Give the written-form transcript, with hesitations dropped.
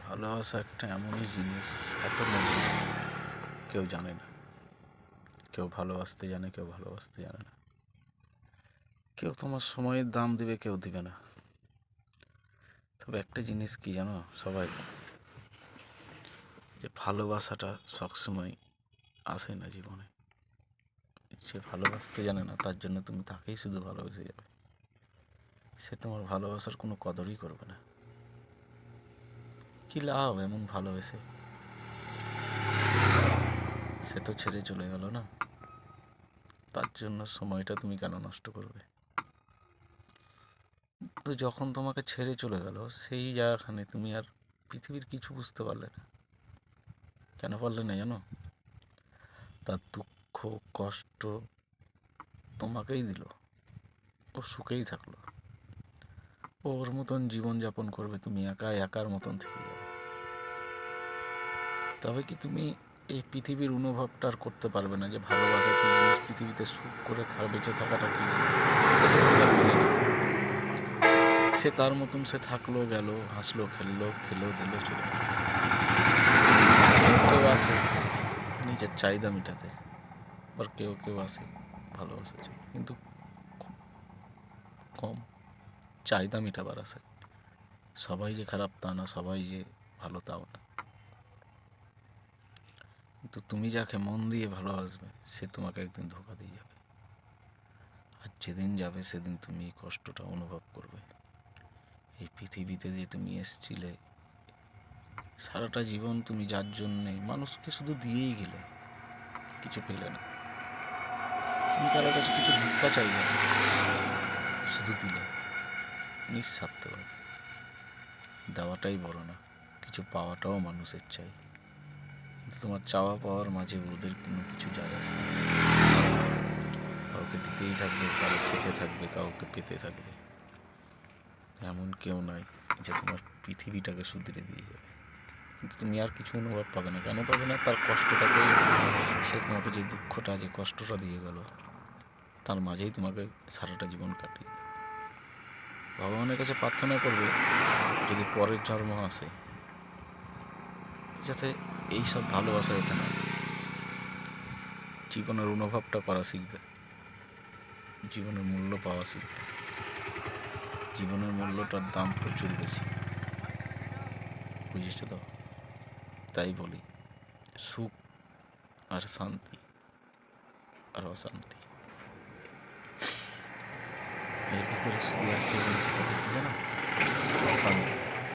ভালোবাসা একটা এমনই জিনিস, এত মধুর, কেউ জানে না। কেউ ভালোবাসতে জানে, কেউ ভালোবাসতে জানে না। কেউ তোমার সময়ের দাম দিবে, কেউ দিবে না। তবে একটা জিনিস কি জানো সবাই, যে ভালোবাসাটা সবসময় আসে না জীবনে। সে ভালোবাসতে জানে না, তার জন্য তুমি তাকেই শুধু ভালোবেসে যাবে। সে তোমার ভালোবাসার কোনো কদরই করবে না। কি লাভ এমন ভালোবেসে? সে তো ছেড়ে চলে গেল না, তার জন্য সময়টা তুমি কেন নষ্ট করবে? তো যখন তোমাকে ছেড়ে চলে গেল, সেই জায়গাখানে তুমি আর পৃথিবীর কিছু বুঝতে পারলে না। কেন পারলে না জানো? তার দুঃখ কষ্ট তোমাকেই দিল, ও সুখেই থাকলো, ওর মতন জীবনযাপন করবে, তুমি একার মতন থেকে যাবে। তবে কি তুমি এই পৃথিবীর অনুভবটা আর করতে পারবে না, যে ভালোবাসা কি জিনিস, পৃথিবীতে সুখ করে বেঁচে থাকাটা কি জিনিস? সে তার মতন সে থাকলো, গেল, হাসলো, খেললো, খেলো, দিলো, চলে গেল। কেউ আসে নিজের চাহিদা মেটাতে, আবার কেউ কেউ আসে ভালোবাসার জন্য, কিন্তু খুব কম চাহিদা মেটাবার আসে। সবাই যে খারাপ তা না, সবাই যে ভালো তাও না। কিন্তু তুমি যাকে মন দিয়ে ভালোবাসবে, সে তোমাকে একদিন ধোঁকা দিয়ে যাবে। আর যেদিন যাবে সেদিন তুমি এই কষ্টটা অনুভব করবে। এই পৃথিবীতে যে তুমি এসছিলে, সারাটা জীবন তুমি যার জন্যে মানুষকে শুধু দিয়েই গেলে, কিছু পেলে না। তুমি কারোর কাছে কিছু ভিক্ষা চাইলে না, শুধু দিলে নিঃস্বার্থভাবে। দেওয়াটাই বড় না, কিছু পাওয়াটাও মানুষের চাই। কিন্তু তোমার চাওয়া পাওয়ার মাঝে ওদের কোনো কিছু যায় আসে না। কাউকে দিতেই থাকবে, কারো পেতে থাকবে, কাউকে পেতে থাকবে। এমন কেউ নাই যে তোমার পৃথিবীটাকে শুধরে দিয়ে যাবে। কিন্তু তুমি আর কিছু অনুভব পাবে না। কেন পাবে না? তার কষ্টটাকে, সে তোমাকে যে দুঃখটা, যে কষ্টটা দিয়ে গেল, তার মাঝেই তোমাকে সারাটা জীবন কাটিয়ে দেবে। ভগবানের কাছে প্রার্থনা করবে, যদি পরের জন্ম আসে, যাতে এইসব ভালোবাসা এটা না, জীবনের অনুভবটা করা শিখবে, জীবনের মূল্য পাওয়া শিখবে। জীবনের মূল্যটার দাম প্রচুর বেশি, বুঝেছো তো? তাই বলি, সুখ আর শান্তি আর অশান্তি, এর ভিতরে শুধু একটা জিনিস থাকে, কি জানো? অশান্তি।